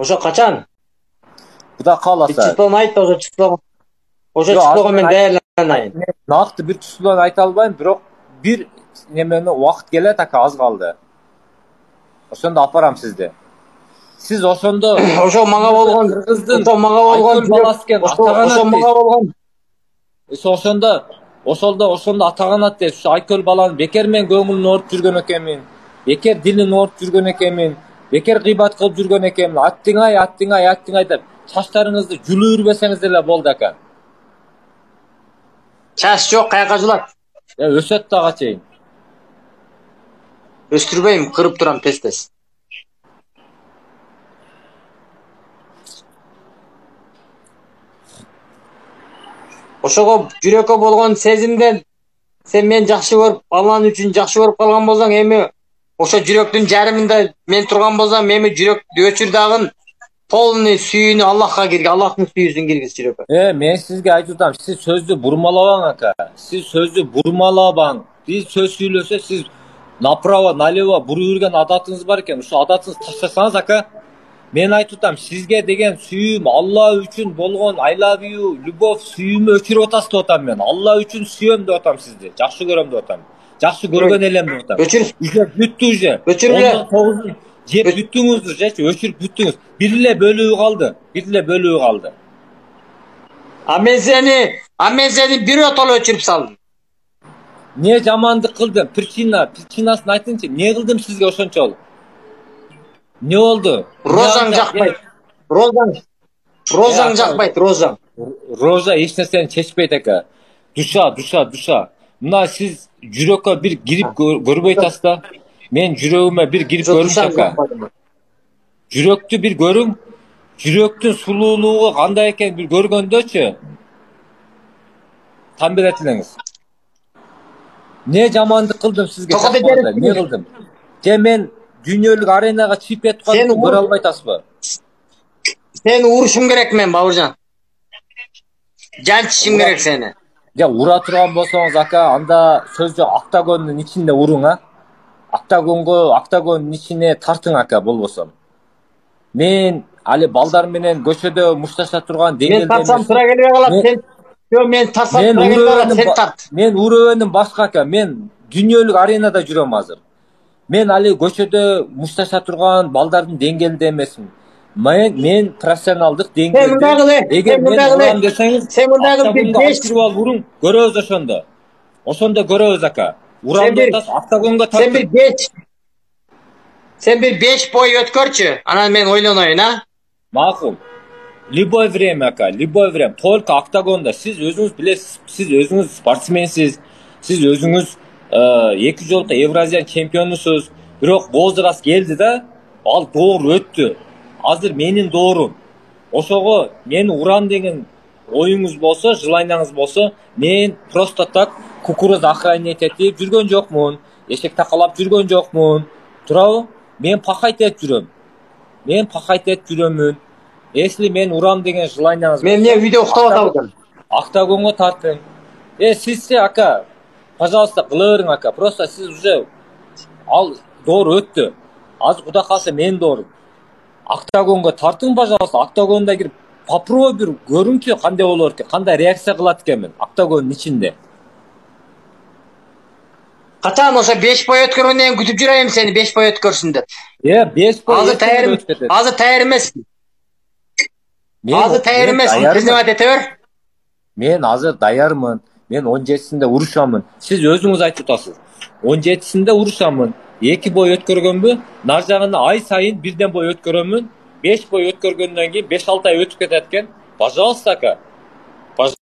Ошо качан? Кудай кааласа. Числону айт, ошо числого. Ошо числого мен даярданайын. Накты бир числону айта албайм, бирок бир немени убакыт келет ака, аз калды. Ошондо апарам сизди. Сиз ошондо Ошо мага болгон кыргыздын баласы экен, ошо мага болгон. Ошондо атаганат дейт. Ушу Айкөл баланы бекер мен көңүлүн ооруп жүргөн экенмин. Бекер дилин ооруп жүргөн экенмин. Бекер гыйбат кылып жүргөн экенмин. Аттыңай деп чачтарыңызды жүлүрбесеңиз деле болду ака. Чач жок, каяка жулат? Өсөт дагы чейин. Өстүрбөйм, кырып турам тез-тез. Ошого жүрөккө болгон сезимден сен мени жакшы көрүп, Алланын үчүн жакшы көрүп калган болсоң, эми ошо жүрөктүн жарымында мен турган болсом, эми жүрөктү өчүр дагы полный сүйүүнү Аллахка кирги, Аллахтын сүйүүсүн киргиз жүрөккө. Мен сизге айтып атам, сиз сөздү бурмалабаң ака. Сиз сөздү бурмалабаң. Биз сөз сүйлөсө, сиз направо, налево буруп жүргөн адатыңыз бар экен. Ушул адатыңызды таштасаңыз ака, мен айтып атам, сизге деген сүйүүм, Алла үчүн болгон I love you, любовь, сүйүүмү өчүрүп атасыз деп атам мен. Алла үчүн сүйөм деп атам сизди. Жакшы көрөм деп атам. Жакшы көргөн элем деп атам. Уже бүттү уже. Өчүрбө. Жеп бүттүңүз, өчүрүп бүттүңүз. Бир эле бөлүгү калды. А мен сени биротоло өчүрүп салдым. Не жамандык кылдым? Причинасын айтыңчы. Не кылдым сизге ошончолук? Не болду? Розаң жакпайт. Розаң жакпайт, розаң. Роза эч нерсени чечпейт ака. Душа. Мына сиз жүрөккө бир кирип көрбөй атасыз да. Мен жүрөгүмө бир кирип көрүмчү ака. Жүрөктү бир көрүң. Жүрөктүн сулуулугу кандай экен бир көргөндөчү. Там берет элеңиз. Не жамандык кылдым сизге? Не кылдым? Же мен дүйнөлүк аренага чип этип калдым, көрө албай атасызбы? Сени урушум керек мен, Бауыржан. Жанчышым керек сени. Ура турган болсоңуз ака, анда сөз жок, октагондун ичинде уруң, а? Октагондун ичине тартың ака, болбосо. Мен али балдар менен көчөдө мушташа турган деңгээлде. Мен тарсам тура келбей калат. Мен тарсам тура келбей калат, сен тарт. Мен уровеним башка ака. Мен дүйнөлүк аренада жүрөм азыр. Мен али көчөдө мушташа турган балдардын деңгээлинде эмесмин. Мен профессионалдык деңгээлде. Эгер мен урам десеңиз, сен мындагы бир беш урун көрөбүз ошондо. Ошондо көрөбүз ака. Урам атасыз, октагонго тартып. Сен бир 5 бой өткөрчү, анан мен ойлоноюн, а? Макул. Любое время ака, любое время. Только октагонда. Сиз өзүңүз билесиз, сиз өзүңүз спортсменсиз. Сиз өзүңүз 2 жолку Евразия чемпионусуз. Бирок возраст келди да, ал доор өттү. Азыр менин доорум. Ошого мен урам деген оюңуз болсо, желанияңыз болсо, мен просто так кукуруз охранять этип жүргөн жокмун. Эшек такалап жүргөн жокмун. Туурабы? Мен пахать этип жүрөмүн. Если мен урам деген желанияңыз. Мен эмне видео уктап атабын? Октагонго тартың. Сизсе ака, пожалуйста, кыла бериң ака. Просто сиз уже ал доор өттү. Азыр кудай кааласа мен доорум. Октагонго тартың, пожалуйста. Октагонда кирип попробуй бир көрүңчү кандай болор экен, кандай реакция кылат экенмин октагондун ичинде. Качан ошо 5 бой өткөргөндөн кийин күтүп жүрөйүм сени 5 бой өткөрсүн деп. 5 бой. Азыр таяр эмесмин. Признавать эте бер. Мен азыр даярмын. Мен 17-синде урушамын. Сиз өзүңүз айтып атасыз. 17-синде урушамын. 2 бой өткөргөнбү? Нар жагына ай сайын бирден бой өткөрөмүн. 5 бой өткөргөндөн кийин 5-6 ай өтүп кетет экен. Пожалуйста ака.